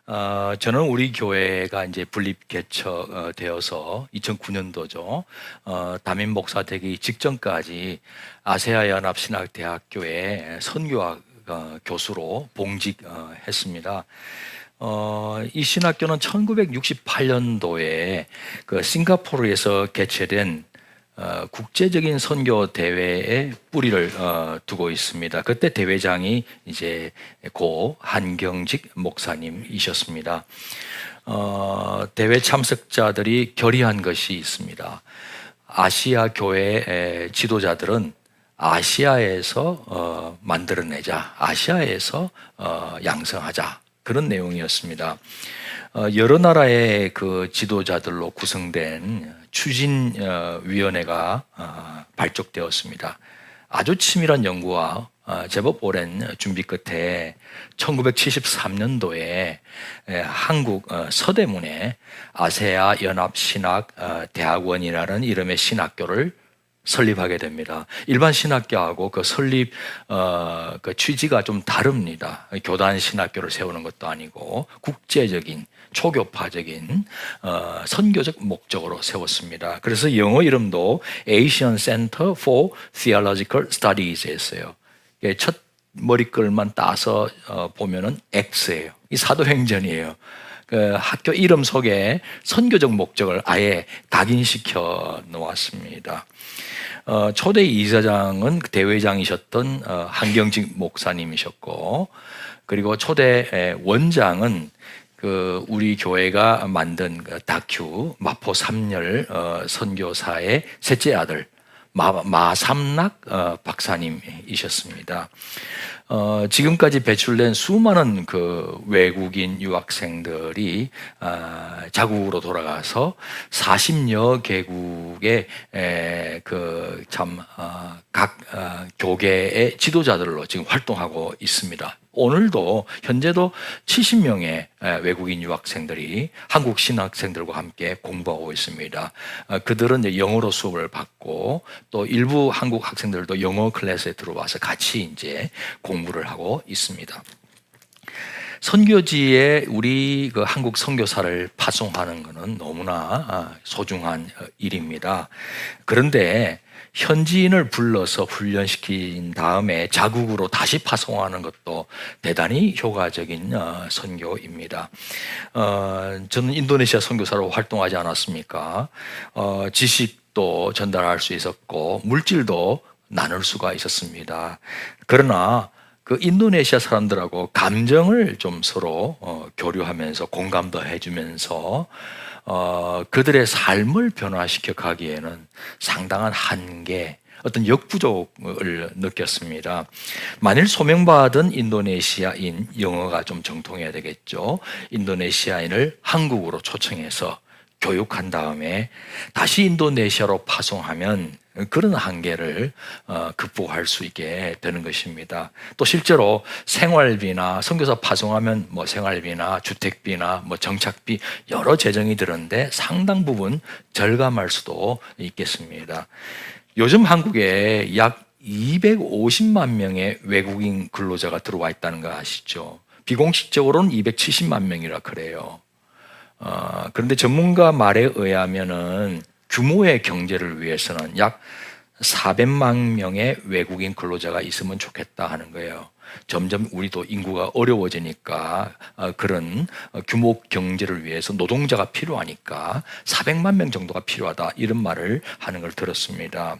저는 우리 교회가 이제 분립 개척되어서 2009년도죠. 담임 목사 되기 직전까지 아세아 연합 신학대학교의 선교학 교수로 봉직했습니다. 이 신학교는 1968년도에 그 싱가포르에서 개최된 국제적인 선교 대회에 뿌리를 두고 있습니다. 그때 대회장이 이제 고 한경직 목사님이셨습니다. 대회 참석자들이 결의한 것이 있습니다. 아시아 교회 지도자들은 아시아에서 만들어내자, 아시아에서 양성하자, 그런 내용이었습니다. 여러 나라의 그 지도자들로 구성된 추진위원회가 발족되었습니다. 아주 치밀한 연구와 제법 오랜 준비 끝에 1973년도에 한국 서대문에 아세아 연합 신학 대학원이라는 이름의 신학교를 설립하게 됩니다. 일반 신학교하고 그 설립 그 취지가 좀 다릅니다. 교단 신학교를 세우는 것도 아니고 국제적인 초교파적인 선교적 목적으로 세웠습니다. 그래서 영어 이름도 Asian Center for Theological Studies였어요. 첫 머리글만 따서 보면은 X예요. 이 사도행전이에요. 그 학교 이름 속에 선교적 목적을 아예 각인시켜 놓았습니다. 초대 이사장은 대회장이셨던 한경직 목사님이셨고, 그리고 초대 원장은 그 우리 교회가 만든 그 다큐 마포 삼열 선교사의 셋째 아들 마삼락 박사님이셨습니다. 지금까지 배출된 수많은 그 외국인 유학생들이 자국으로 돌아가서 40여 개국의 그 참 각 교계의 지도자들로 지금 활동하고 있습니다. 오늘도 현재도 70명의 외국인 유학생들이 한국 신학생들과 함께 공부하고 있습니다. 그들은 이제 영어로 수업을 받고 또 일부 한국 학생들도 영어 클래스에 들어와서 같이 이제 공부를 하고 있습니다. 선교지에 우리 그 한국 선교사를 파송하는 것은 너무나 소중한 일입니다. 그런데 현지인을 불러서 훈련시킨 다음에 자국으로 다시 파송하는 것도 대단히 효과적인 선교입니다. 저는 인도네시아 선교사로 활동하지 않았습니까? 지식도 전달할 수 있었고 물질도 나눌 수가 있었습니다. 그러나 그 인도네시아 사람들하고 감정을 좀 서로 교류하면서 공감도 해주면서 그들의 삶을 변화시켜 가기에는 상당한 한계, 어떤 역부족을 느꼈습니다. 만일 소명받은 인도네시아인, 영어가 좀 정통해야 되겠죠. 인도네시아인을 한국으로 초청해서 교육한 다음에 다시 인도네시아로 파송하면 그런 한계를 극복할 수 있게 되는 것입니다. 또 실제로 생활비나 선교사 파송하면 뭐 생활비나 주택비나 뭐 정착비 여러 재정이 드는데 상당 부분 절감할 수도 있겠습니다. 요즘 한국에 약 250만 명의 외국인 근로자가 들어와 있다는 거 아시죠? 비공식적으로는 270만 명이라 그래요. 그런데 전문가 말에 의하면은 규모의 경제를 위해서는 약 400만 명의 외국인 근로자가 있으면 좋겠다 하는 거예요. 점점 우리도 인구가 어려워지니까 그런 규모 경제를 위해서 노동자가 필요하니까 400만 명 정도가 필요하다, 이런 말을 하는 걸 들었습니다.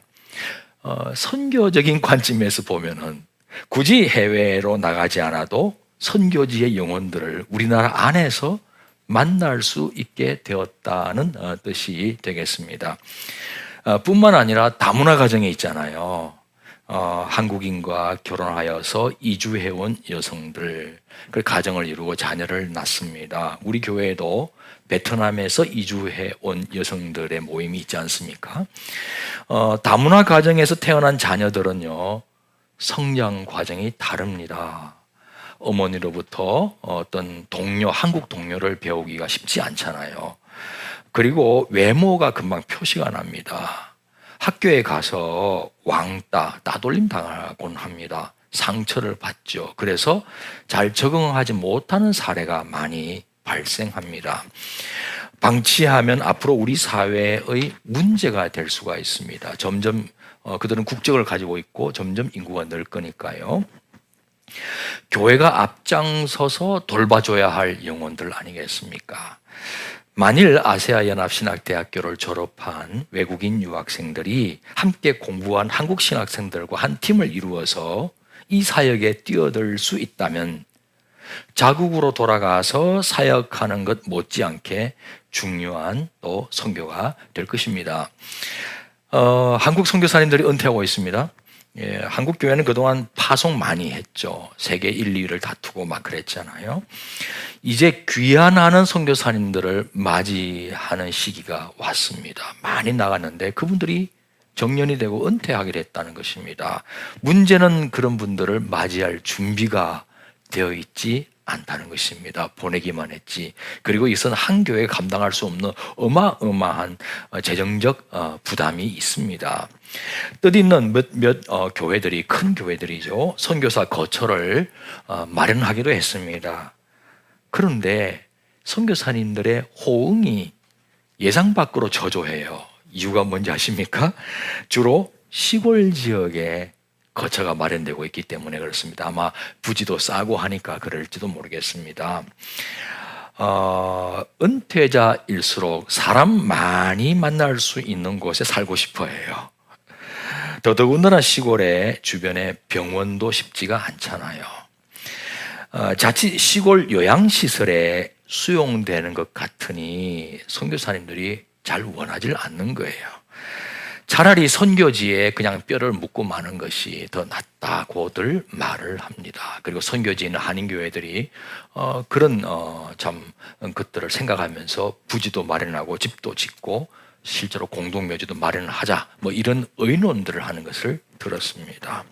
선교적인 관점에서 보면은 굳이 해외로 나가지 않아도 선교지의 영혼들을 우리나라 안에서 만날 수 있게 되었다는 뜻이 되겠습니다. 뿐만 아니라 다문화 가정에 있잖아요. 한국인과 결혼하여서 이주해온 여성들, 그 가정을 이루고 자녀를 낳습니다. 우리 교회에도 베트남에서 이주해온 여성들의 모임이 있지 않습니까? 다문화 가정에서 태어난 자녀들은요, 성장 과정이 다릅니다. 어머니로부터 어떤 동료, 한국 동료를 배우기가 쉽지 않잖아요. 그리고 외모가 금방 표시가 납니다. 학교에 가서 왕따, 따돌림 당하곤 합니다. 상처를 받죠. 그래서 잘 적응하지 못하는 사례가 많이 발생합니다. 방치하면 앞으로 우리 사회의 문제가 될 수가 있습니다. 점점 그들은 국적을 가지고 있고 점점 인구가 늘 거니까요. 교회가 앞장서서 돌봐줘야 할 영혼들 아니겠습니까? 만일 아세아 연합신학대학교를 졸업한 외국인 유학생들이 함께 공부한 한국 신학생들과 한 팀을 이루어서 이 사역에 뛰어들 수 있다면 자국으로 돌아가서 사역하는 것 못지않게 중요한 또 선교가 될 것입니다. 한국 선교사님들이 은퇴하고 있습니다. 한국 교회는 그동안 파송 많이 했죠. 세계 1, 2위를 다투고 막 그랬잖아요. 이제 귀환하는 선교사님들을 맞이하는 시기가 왔습니다. 많이 나갔는데 그분들이 정년이 되고 은퇴하게 됐다는 것입니다. 문제는 그런 분들을 맞이할 준비가 되어 있지 않다는 것입니다. 보내기만 했지. 그리고 이것은 한 교회가 감당할 수 없는 어마어마한 재정적 부담이 있습니다. 뜻있는 몇 교회들이, 큰 교회들이죠, 선교사 거처를 마련하기도 했습니다. 그런데 선교사님들의 호응이 예상 밖으로 저조해요. 이유가 뭔지 아십니까? 주로 시골 지역에 거처가 마련되고 있기 때문에 그렇습니다. 아마 부지도 싸고 하니까 그럴지도 모르겠습니다. 은퇴자일수록 사람 많이 만날 수 있는 곳에 살고 싶어 해요. 더더군다나 시골에 주변에 병원도 쉽지가 않잖아요. 자칫 시골 요양시설에 수용되는 것 같으니 선교사님들이 잘 원하지 않는 거예요. 차라리 선교지에 그냥 뼈를 묻고 마는 것이 더 낫다고들 말을 합니다. 그리고 선교지에 있는 한인교회들이 그런 참 것들을 생각하면서 부지도 마련하고 집도 짓고 실제로 공동묘지도 마련하자, 뭐 이런 의논들을 하는 것을 들었습니다.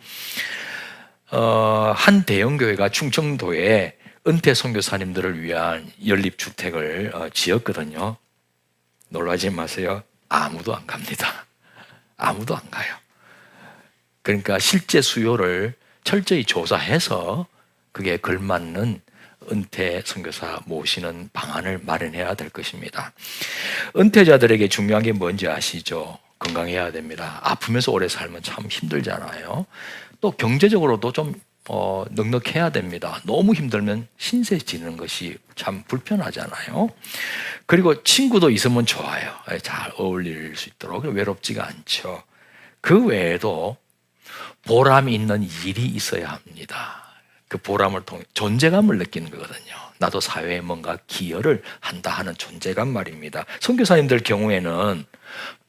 한 대형교회가 충청도에 은퇴 선교사님들을 위한 연립주택을 지었거든요. 놀라지 마세요. 아무도 안 갑니다. 아무도 안 가요. 그러니까 실제 수요를 철저히 조사해서 그게 걸맞는 은퇴 선교사 모시는 방안을 마련해야 될 것입니다. 은퇴자들에게 중요한 게 뭔지 아시죠? 건강해야 됩니다. 아프면서 오래 살면 참 힘들잖아요. 또 경제적으로도 좀 넉넉해야 됩니다. 너무 힘들면 신세 지는 것이 참 불편하잖아요. 그리고 친구도 있으면 좋아요. 잘 어울릴 수 있도록 외롭지가 않죠. 그 외에도 보람이 있는 일이 있어야 합니다. 그 보람을 통해 존재감을 느끼는 거거든요. 나도 사회에 뭔가 기여를 한다 하는 존재감 말입니다. 선교사님들 경우에는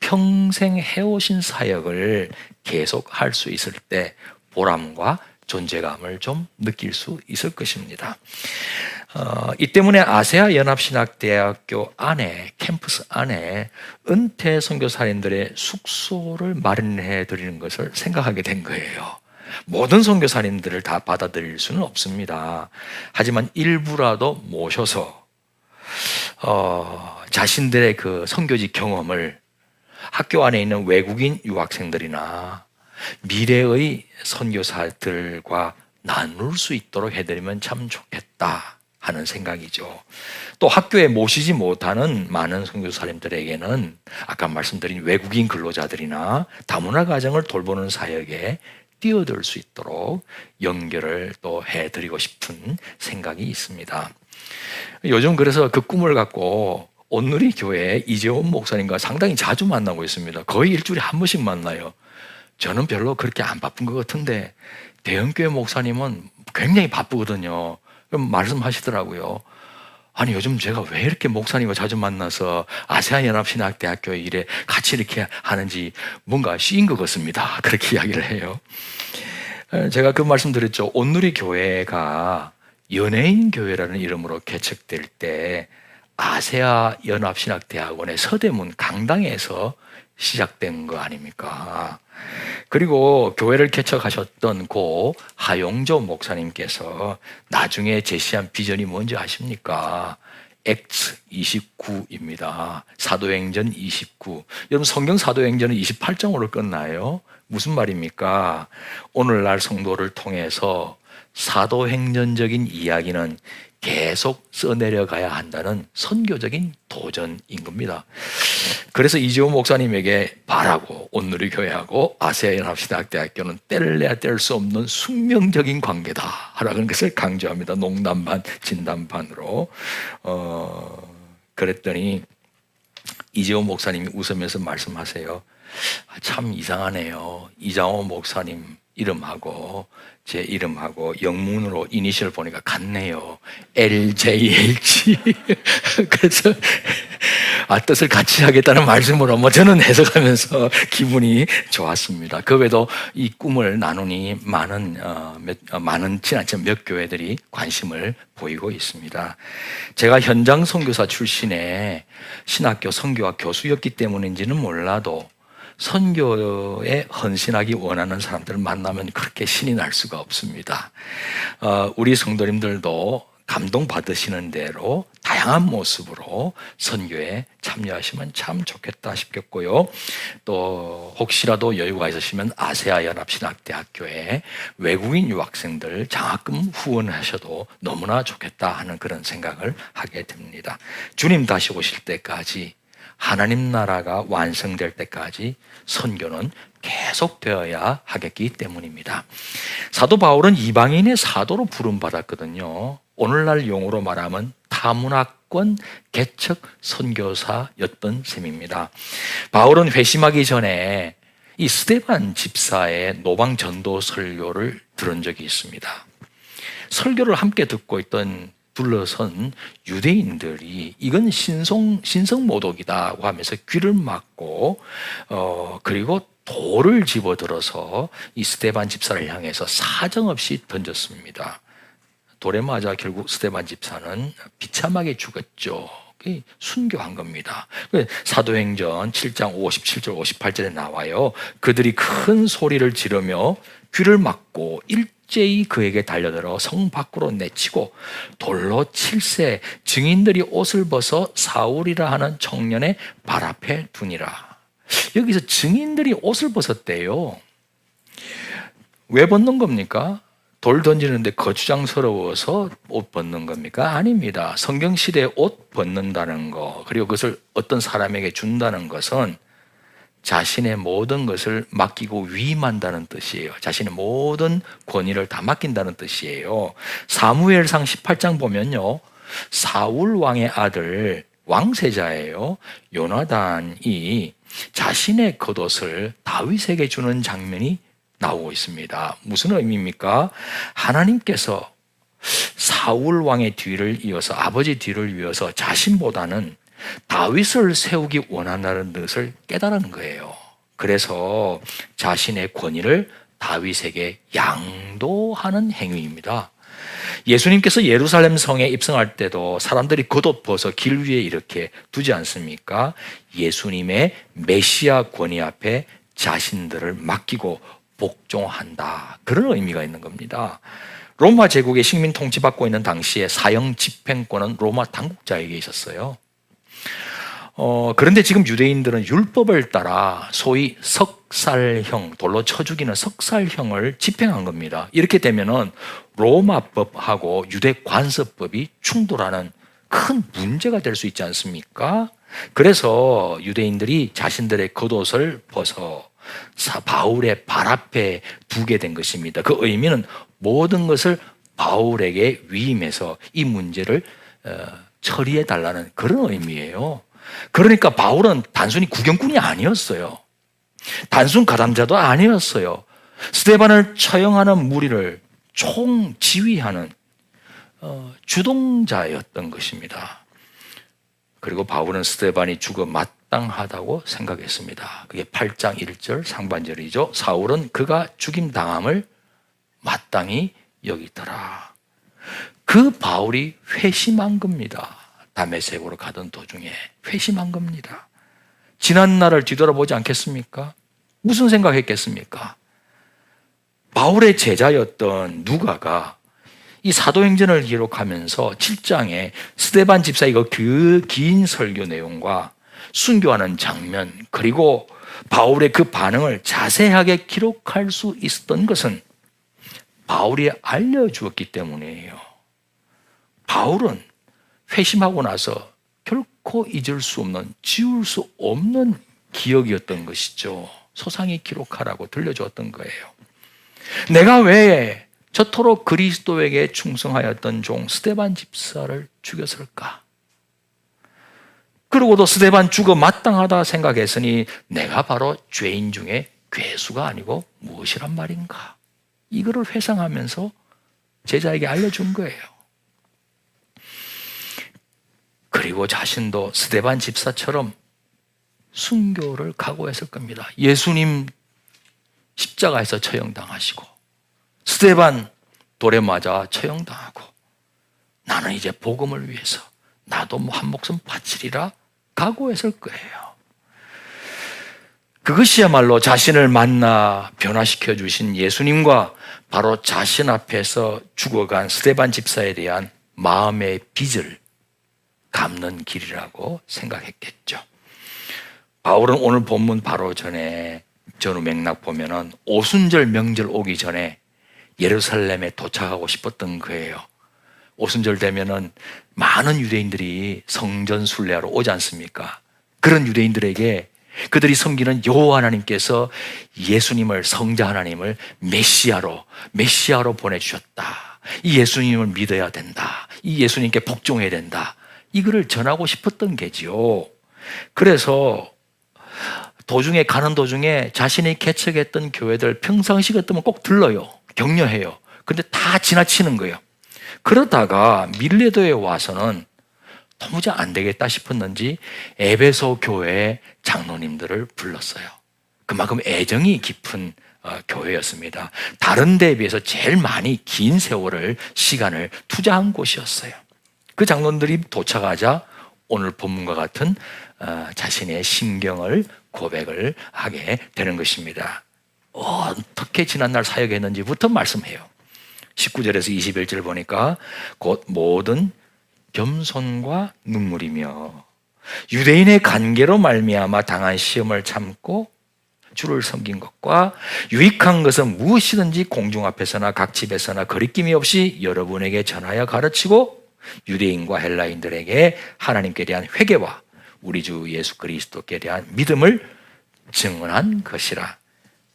평생 해오신 사역을 계속 할 수 있을 때 보람과 존재감을 좀 느낄 수 있을 것입니다. 이 때문에 아세아 연합신학대학교 안에, 캠퍼스 안에 은퇴 선교사님들의 숙소를 마련해 드리는 것을 생각하게 된 거예요. 모든 선교사님들을 다 받아들일 수는 없습니다. 하지만 일부라도 모셔서 자신들의 그 선교지 경험을 학교 안에 있는 외국인 유학생들이나 미래의 선교사들과 나눌 수 있도록 해드리면 참 좋겠다 하는 생각이죠. 또 학교에 모시지 못하는 많은 선교사님들에게는 아까 말씀드린 외국인 근로자들이나 다문화 가정을 돌보는 사역에 뛰어들 수 있도록 연결을 또 해드리고 싶은 생각이 있습니다. 요즘 그래서 그 꿈을 갖고 온누리 교회 이재원 목사님과 상당히 자주 만나고 있습니다. 거의 일주일에 한 번씩 만나요. 저는 별로 그렇게 안 바쁜 것 같은데 대형교회 목사님은 굉장히 바쁘거든요. 그럼 말씀하시더라고요. 아니 요즘 제가 왜 이렇게 목사님과 자주 만나서 아세아연합신학대학교 일에 같이 이렇게 하는지 뭔가 씌인 것 같습니다. 그렇게 이야기를 해요. 제가 그 말씀 드렸죠. 온누리 교회가 연예인 교회라는 이름으로 개척될 때 아세아 연합신학대학원의 서대문 강당에서 시작된 거 아닙니까? 그리고 교회를 개척하셨던 고 하용조 목사님께서 나중에 제시한 비전이 뭔지 아십니까? X 29입니다. 사도행전 29. 여러분 성경 사도행전은 28장으로 끝나요. 무슨 말입니까? 오늘날 성도를 통해서 사도행전적인 이야기는 계속 써내려가야 한다는 선교적인 도전인 겁니다. 그래서 이재호 목사님에게 바라고 온누리교회하고 아세아연합신학대학교는 뗄래야 뗄 수 없는 숙명적인 관계다라는 것을 강조합니다. 농담 반 진담 반으로. 그랬더니 이재호 목사님이 웃으면서 말씀하세요. 참 이상하네요. 이장호 목사님 이름하고 제 이름하고 영문으로 이니셜 보니까 같네요. LJLG. 그래서 뜻을 같이 하겠다는 말씀으로 저는 해석하면서 기분이 좋았습니다. 그 외에도 이 꿈을 나누니 많은지 않지만 몇 교회들이 관심을 보이고 있습니다. 제가 현장 선교사 출신의 신학교 선교학 교수였기 때문인지는 몰라도 선교에 헌신하기 원하는 사람들을 만나면 그렇게 신이 날 수가 없습니다. 우리 성도님들도 감동받으시는 대로 다양한 모습으로 선교에 참여하시면 참 좋겠다 싶겠고요. 또 혹시라도 여유가 있으시면 아세아연합신학대학교에 외국인 유학생들 장학금 후원하셔도 너무나 좋겠다 하는 그런 생각을 하게 됩니다. 주님 다시 오실 때까지, 하나님 나라가 완성될 때까지 선교는 계속되어야 하겠기 때문입니다. 사도 바울은 이방인의 사도로 부름받았거든요. 오늘날 용어로 말하면 타문화권 개척 선교사였던 셈입니다. 바울은 회심하기 전에 이 스데반 집사의 노방 전도 설교를 들은 적이 있습니다. 설교를 함께 듣고 있던 둘러선 유대인들이 이건 신성모독이다고 하면서 귀를 막고 그리고 돌을 집어들어서 이 스데반 집사를 향해서 사정없이 던졌습니다. 돌에 맞아 결국 스데반 집사는 비참하게 죽었죠. 순교한 겁니다. 사도행전 7장 57절 58절에 나와요. 그들이 큰 소리를 지르며 귀를 막고 일제히 그에게 달려들어 성 밖으로 내치고 돌로 칠세 증인들이 옷을 벗어 사울이라 하는 청년의 발 앞에 두니라. 여기서 증인들이 옷을 벗었대요. 왜 벗는 겁니까? 돌 던지는데 거추장스러워서 옷 벗는 겁니까? 아닙니다. 성경시대에 옷 벗는다는 거, 그리고 그것을 어떤 사람에게 준다는 것은 자신의 모든 것을 맡기고 위임한다는 뜻이에요. 자신의 모든 권위를 다 맡긴다는 뜻이에요. 사무엘상 18장 보면요, 사울 왕의 아들 왕세자예요. 요나단이 자신의 겉옷을 다윗에게 주는 장면이 나오고 있습니다. 무슨 의미입니까? 하나님께서 사울 왕의 뒤를 이어서, 아버지 뒤를 이어서 자신보다는 다윗을 세우기 원한다는 것을 깨달은 거예요. 그래서 자신의 권위를 다윗에게 양도하는 행위입니다. 예수님께서 예루살렘 성에 입성할 때도 사람들이 겉옷 벗어 길 위에 이렇게 두지 않습니까? 예수님의 메시아 권위 앞에 자신들을 맡기고 복종한다, 그런 의미가 있는 겁니다. 로마 제국의 식민 통치받고 있는 당시에 사형 집행권은 로마 당국자에게 있었어요. 그런데 지금 유대인들은 율법을 따라 소위 석살형, 돌로 쳐 죽이는 석살형을 집행한 겁니다. 이렇게 되면은 로마법하고 유대 관습법이 충돌하는 큰 문제가 될 수 있지 않습니까? 그래서 유대인들이 자신들의 겉옷을 벗어 바울의 발 앞에 두게 된 것입니다. 그 의미는 모든 것을 바울에게 위임해서 이 문제를 처리해 달라는 그런 의미예요. 그러니까 바울은 단순히 구경꾼이 아니었어요. 단순 가담자도 아니었어요. 스데반을 처형하는 무리를 총지휘하는 주동자였던 것입니다. 그리고 바울은 스데반이 죽어 마땅하다고 생각했습니다. 그게 8장 1절 상반절이죠. 사울은 그가 죽임당함을 마땅히 여기더라. 그 바울이 회심한 겁니다. 다메섹으로 가던 도중에 회심한 겁니다. 지난 날을 뒤돌아보지 않겠습니까? 무슨 생각했겠습니까? 바울의 제자였던 누가가 이 사도행전을 기록하면서 7장에 스데반 집사의 그 긴 설교 내용과 순교하는 장면, 그리고 바울의 그 반응을 자세하게 기록할 수 있었던 것은 바울이 알려주었기 때문이에요. 바울은 회심하고 나서 결코 잊을 수 없는, 지울 수 없는 기억이었던 것이죠. 소상히 기록하라고 들려주었던 거예요. 내가 왜 저토록 그리스도에게 충성하였던 종 스데반 집사를 죽였을까? 그러고도 스데반 죽어 마땅하다 생각했으니 내가 바로 죄인 중에 괴수가 아니고 무엇이란 말인가? 이거를 회상하면서 제자에게 알려준 거예요. 그리고 자신도 스데반 집사처럼 순교를 각오했을 겁니다. 예수님 십자가에서 처형당하시고 스데반 돌에 맞아 처형당하고 나는 이제 복음을 위해서 나도 한 목숨 바치리라 각오했을 거예요. 그것이야말로 자신을 만나 변화시켜 주신 예수님과 바로 자신 앞에서 죽어간 스데반 집사에 대한 마음의 빚을 갚는 길이라고 생각했겠죠. 바울은 오늘 본문 바로 전에 전후 맥락 보면은 오순절 명절 오기 전에 예루살렘에 도착하고 싶었던 거예요. 오순절 되면은 많은 유대인들이 성전 순례하러 오지 않습니까? 그런 유대인들에게 그들이 섬기는 여호와 하나님께서 예수님을, 성자 하나님을 메시아로 보내주셨다. 이 예수님을 믿어야 된다. 이 예수님께 복종해야 된다. 이거를 전하고 싶었던 게지요. 그래서 가는 도중에 자신이 개척했던 교회들 평상시 같으면 꼭 들러요. 격려해요. 근데 다 지나치는 거예요. 그러다가 밀레도에 와서는 도무지 안 되겠다 싶었는지 에베소 교회 장로님들을 불렀어요. 그만큼 애정이 깊은 교회였습니다. 다른 데에 비해서 제일 많이 긴 시간을 투자한 곳이었어요. 그 장로들이 도착하자 오늘 본문과 같은 자신의 심경을 고백을 하게 되는 것입니다. 어떻게 지난날 사역했는지부터 말씀해요. 19절에서 21절 보니까 곧 모든 겸손과 눈물이며 유대인의 관계로 말미암아 당한 시험을 참고 주를 섬긴 것과 유익한 것은 무엇이든지 공중 앞에서나 각 집에서나 거리낌이 없이 여러분에게 전하여 가르치고 유대인과 헬라인들에게 하나님께 대한 회개와 우리 주 예수 그리스도께 대한 믿음을 증언한 것이라.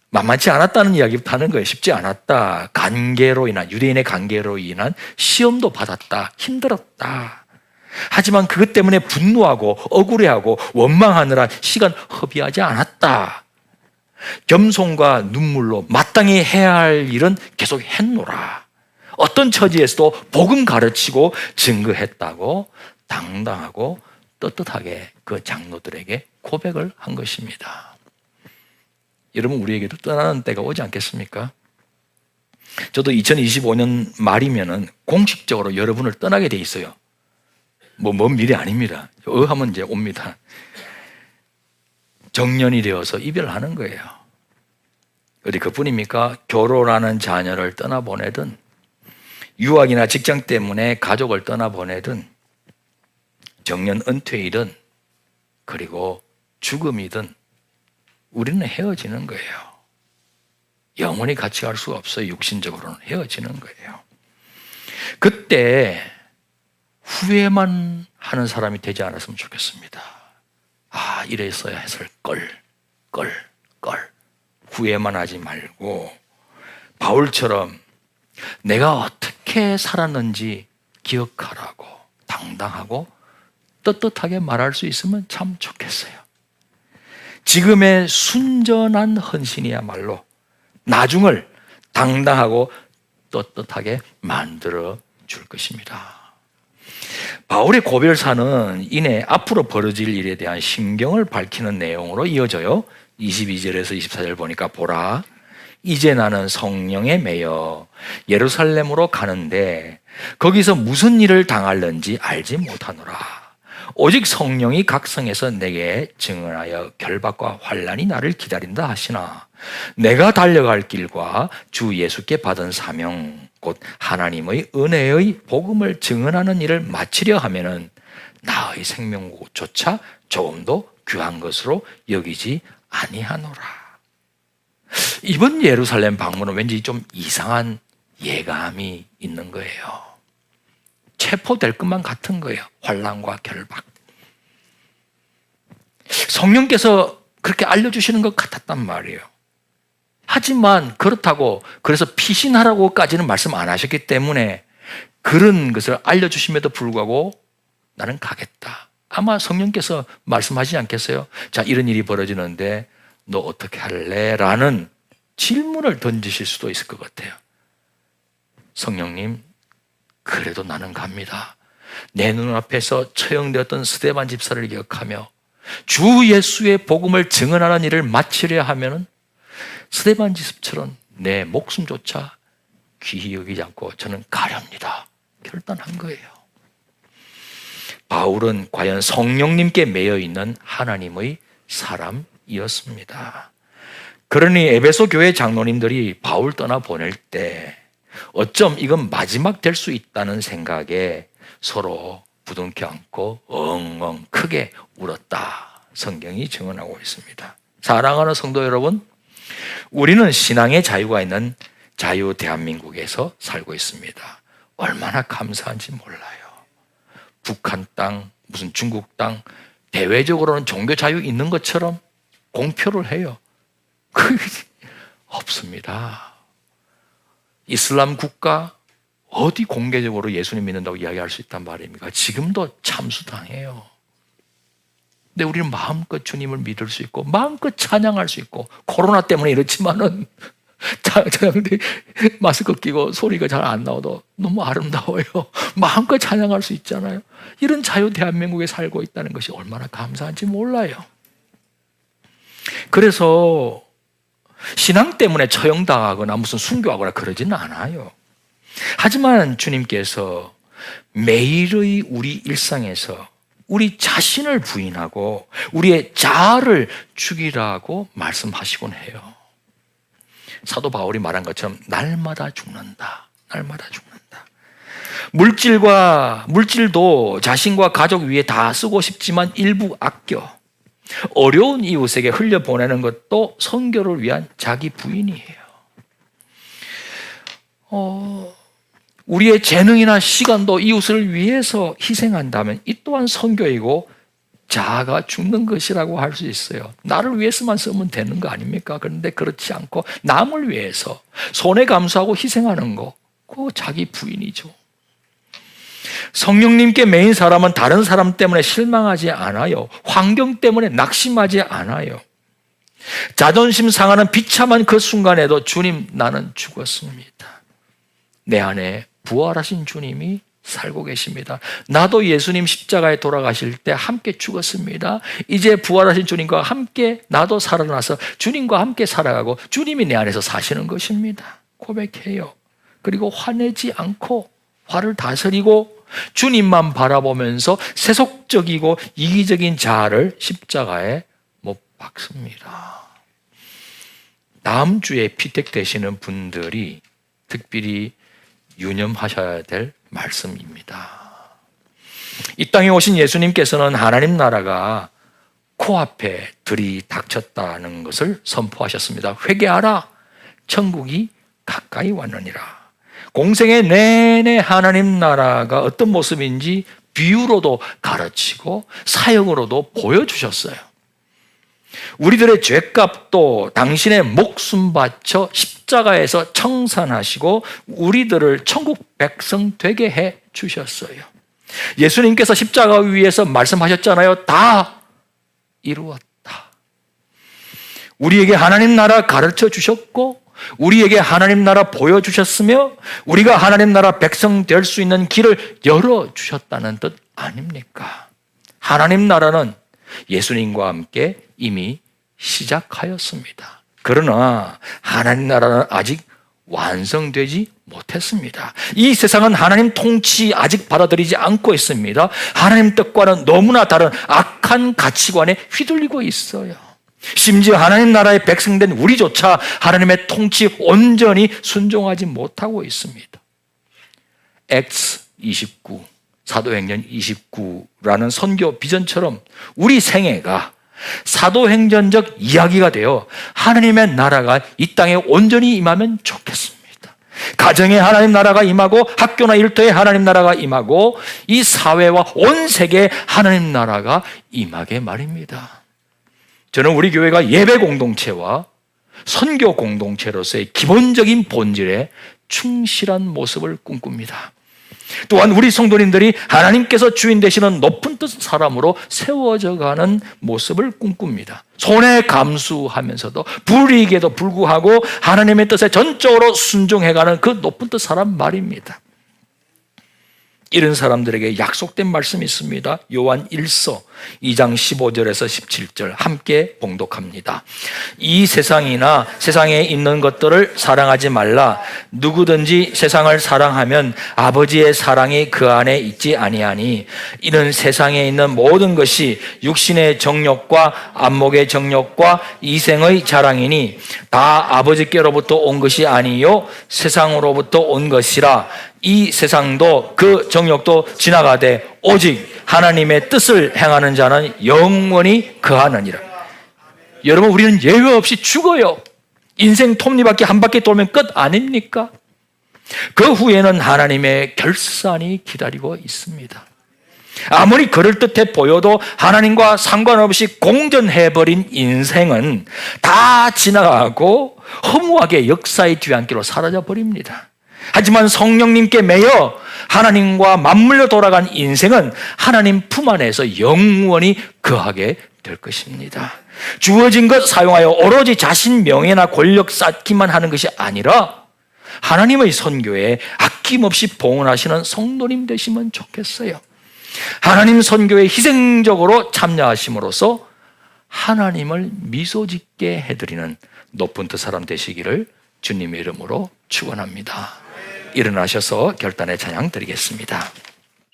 만만치 않았다는 이야기부터 하는 거예요. 쉽지 않았다. 유대인의 관계로 인한 시험도 받았다. 힘들었다. 하지만 그것 때문에 분노하고 억울해하고 원망하느라 시간 허비하지 않았다. 겸손과 눈물로 마땅히 해야 할 일은 계속 했노라. 어떤 처지에서도 복음 가르치고 증거했다고 당당하고 떳떳하게 그 장로들에게 고백을 한 것입니다. 여러분, 우리에게도 떠나는 때가 오지 않겠습니까? 저도 2025년 말이면은 공식적으로 여러분을 떠나게 돼 있어요. 먼 미래 아닙니다. 하면 이제 옵니다. 정년이 되어서 이별하는 거예요. 어디 그뿐입니까? 결혼하는 자녀를 떠나보내든 유학이나 직장 때문에 가족을 떠나보내든 정년 은퇴이든 그리고 죽음이든 우리는 헤어지는 거예요. 영원히 같이 갈 수가 없어요. 육신적으로는 헤어지는 거예요. 그때 후회만 하는 사람이 되지 않았으면 좋겠습니다. 이랬어야 했을 걸. 후회만 하지 말고 바울처럼 내가 어떻게 살았는지 기억하라고 당당하고 떳떳하게 말할 수 있으면 참 좋겠어요. 지금의 순전한 헌신이야말로 나중을 당당하고 떳떳하게 만들어 줄 것입니다. 바울의 고별사는 이내 앞으로 벌어질 일에 대한 심경을 밝히는 내용으로 이어져요. 22절에서 24절 보니까 보라, 이제 나는 성령에 매여 예루살렘으로 가는데 거기서 무슨 일을 당할는지 알지 못하노라. 오직 성령이 각성해서 내게 증언하여 결박과 환난이 나를 기다린다 하시나 내가 달려갈 길과 주 예수께 받은 사명 곧 하나님의 은혜의 복음을 증언하는 일을 마치려 하면은 나의 생명조차 조금도 귀한 것으로 여기지 아니하노라. 이번 예루살렘 방문은 왠지 좀 이상한 예감이 있는 거예요. 체포될 것만 같은 거예요. 환난과 결박. 성령께서 그렇게 알려주시는 것 같았단 말이에요. 하지만 그렇다고 그래서 피신하라고까지는 말씀 안 하셨기 때문에 그런 것을 알려주심에도 불구하고 나는 가겠다. 아마 성령께서 말씀하시지 않겠어요? 자, 이런 일이 벌어지는데 너 어떻게 할래? 라는 질문을 던지실 수도 있을 것 같아요. 성령님, 그래도 나는 갑니다. 내 눈앞에서 처형되었던 스데반 집사를 기억하며 주 예수의 복음을 증언하는 일을 마치려 하면은 스데반 집사처럼 내 목숨조차 귀히 여기지 않고 저는 가렵니다. 결단한 거예요. 바울은 과연 성령님께 매여 있는 하나님의 사람이었습니다. 그러니 에베소 교회 장로님들이 바울 떠나 보낼 때 어쩜 이건 마지막 될 수 있다는 생각에 서로 부둥켜 안고 엉엉 크게 울었다. 성경이 증언하고 있습니다. 사랑하는 성도 여러분, 우리는 신앙의 자유가 있는 자유 대한민국에서 살고 있습니다. 얼마나 감사한지 몰라요. 북한 땅, 무슨 중국 땅, 대외적으로는 종교 자유 있는 것처럼 공표를 해요. 그게 없습니다. 이슬람 국가 어디 공개적으로 예수님 믿는다고 이야기할 수 있단 말입니까? 지금도 참수당해요. 근데 우리는 마음껏 주님을 믿을 수 있고 마음껏 찬양할 수 있고, 코로나 때문에 이렇지만은 찬양대 마스크 끼고 소리가 잘 안 나와도 너무 아름다워요. 마음껏 찬양할 수 있잖아요. 이런 자유 대한민국에 살고 있다는 것이 얼마나 감사한지 몰라요. 그래서 신앙 때문에 처형당하거나 무슨 순교하거나 그러지는 않아요. 하지만 주님께서 매일의 우리 일상에서 우리 자신을 부인하고 우리의 자아를 죽이라고 말씀하시곤 해요. 사도 바울이 말한 것처럼 날마다 죽는다. 날마다 죽는다. 물질도 자신과 가족 위에 다 쓰고 싶지만 일부 아껴 어려운 이웃에게 흘려보내는 것도 선교를 위한 자기 부인이에요. 우리의 재능이나 시간도 이웃을 위해서 희생한다면 이 또한 선교이고 자아가 죽는 것이라고 할 수 있어요. 나를 위해서만 쓰면 되는 거 아닙니까? 그런데 그렇지 않고 남을 위해서 손해 감수하고 희생하는 거, 그거 자기 부인이죠. 성령님께 매인 사람은 다른 사람 때문에 실망하지 않아요. 환경 때문에 낙심하지 않아요. 자존심 상하는 비참한 그 순간에도 주님, 나는 죽었습니다. 내 안에 부활하신 주님이 살고 계십니다. 나도 예수님 십자가에 돌아가실 때 함께 죽었습니다. 이제 부활하신 주님과 함께 나도 살아나서 주님과 함께 살아가고 주님이 내 안에서 사시는 것입니다. 고백해요. 그리고 화내지 않고 화를 다스리고 주님만 바라보면서 세속적이고 이기적인 자아를 십자가에 못 박습니다. 다음 주에 피택되시는 분들이 특별히 유념하셔야 될 말씀입니다. 이 땅에 오신 예수님께서는 하나님 나라가 코앞에 들이닥쳤다는 것을 선포하셨습니다. 회개하라, 천국이 가까이 왔느니라. 공생의 내내 하나님 나라가 어떤 모습인지 비유로도 가르치고 사역으로도 보여주셨어요. 우리들의 죄값도 당신의 목숨 바쳐 십자가에서 청산하시고 우리들을 천국 백성 되게 해 주셨어요. 예수님께서 십자가 위에서 말씀하셨잖아요. 다 이루었다. 우리에게 하나님 나라 가르쳐 주셨고 우리에게 하나님 나라 보여주셨으며 우리가 하나님 나라 백성 될 수 있는 길을 열어주셨다는 뜻 아닙니까? 하나님 나라는 예수님과 함께 이미 시작하였습니다. 그러나 하나님 나라는 아직 완성되지 못했습니다. 이 세상은 하나님 통치 아직 받아들이지 않고 있습니다. 하나님 뜻과는 너무나 다른 악한 가치관에 휘둘리고 있어요. 심지어 하나님 나라의 백성된 우리조차 하나님의 통치 온전히 순종하지 못하고 있습니다. Acts 29, 사도행전 29라는 선교 비전처럼 우리 생애가 사도행전적 이야기가 되어 하나님의 나라가 이 땅에 온전히 임하면 좋겠습니다. 가정에 하나님 나라가 임하고 학교나 일터에 하나님 나라가 임하고 이 사회와 온 세계에 하나님 나라가 임하게 말입니다. 저는 우리 교회가 예배 공동체와 선교 공동체로서의 기본적인 본질에 충실한 모습을 꿈꿉니다. 또한 우리 성도님들이 하나님께서 주인 되시는 높은 뜻 사람으로 세워져 가는 모습을 꿈꿉니다. 손해 감수하면서도 불이익에도 불구하고 하나님의 뜻에 전적으로 순종해가는 그 높은 뜻 사람 말입니다. 이런 사람들에게 약속된 말씀이 있습니다. 요한 1서 2장 15절에서 17절 함께 봉독합니다. 이 세상이나 세상에 있는 것들을 사랑하지 말라. 누구든지 세상을 사랑하면 아버지의 사랑이 그 안에 있지 아니하니 이는 세상에 있는 모든 것이 육신의 정욕과 안목의 정욕과 이생의 자랑이니 다 아버지께로부터 온 것이 아니요 세상으로부터 온 것이라. 이 세상도 그 정욕도 지나가되 오직 하나님의 뜻을 행하는 자는 영원히 거하느니라. 여러분, 우리는 예외 없이 죽어요. 인생 톱니바퀴 한 바퀴 돌면 끝 아닙니까? 그 후에는 하나님의 결산이 기다리고 있습니다. 아무리 그럴듯해 보여도 하나님과 상관없이 공전해버린 인생은 다 지나가고 허무하게 역사의 뒤안길로 사라져버립니다. 하지만 성령님께 매여 하나님과 맞물려 돌아간 인생은 하나님 품 안에서 영원히 거하게 될 것입니다. 주어진 것 사용하여 오로지 자신 명예나 권력 쌓기만 하는 것이 아니라 하나님의 선교에 아낌없이 봉헌하시는 성도님 되시면 좋겠어요. 하나님 선교에 희생적으로 참여하심으로써 하나님을 미소짓게 해드리는 높은 뜻 사람 되시기를 주님의 이름으로 축원합니다. 일어나셔서 결단의 찬양 드리겠습니다.